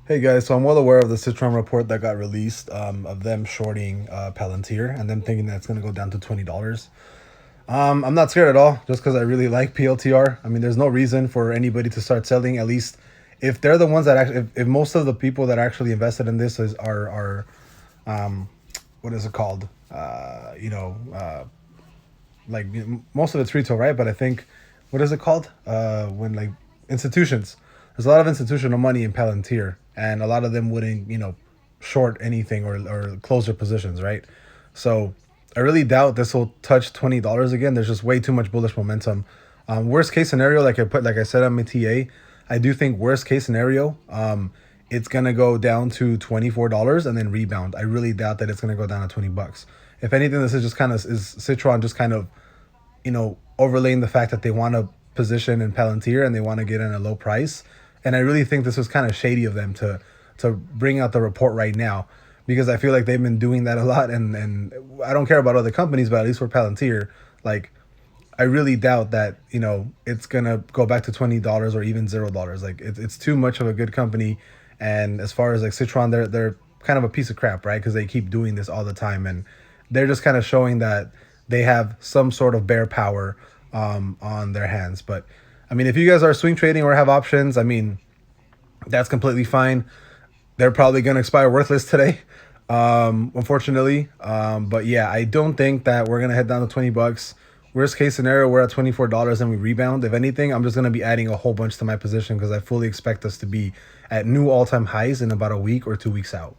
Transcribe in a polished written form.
Hey guys, so I'm well aware of the Citron report that got released of them shorting Palantir and them thinking that it's going to go down to $20. I'm not scared at all just because I really like PLTR. I mean, there's no reason for anybody to start selling, at least if they're the ones that actually, if most of the people that actually invested in this are what is it called? Like most of it's retail, right? But I think, what is it called? When like institutions. There's a lot of institutional money in Palantir, and a lot of them wouldn't, short anything or close their positions, right? So I really doubt this will touch $20 again. There's just way too much bullish momentum. Worst case scenario, like I said on my TA, I do think worst case scenario, it's gonna go down to $24 and then rebound. I really doubt that it's gonna go down to $20. If anything, this is just kind of is Citron just kind of overlaying the fact that they want to position in Palantir and they want to get in a low price. And I really think this was kind of shady of them to bring out the report right now, because I feel like they've been doing that a lot. And I don't care about other companies, but at least for Palantir, like I really doubt that it's gonna go back to $20 or even $0. Like it's too much of a good company. And as far as like Citron, they're kind of a piece of crap, right? Because they keep doing this all the time, and they're just kind of showing that they have some sort of bear power on their hands. But I mean, if you guys are swing trading or have options, I mean, that's completely fine. They're probably going to expire worthless today, unfortunately. But yeah, I don't think that we're going to head down to $20. Worst case scenario, we're at $24 and we rebound. If anything, I'm just going to be adding a whole bunch to my position because I fully expect us to be at new all-time highs in about a week or 2 weeks out.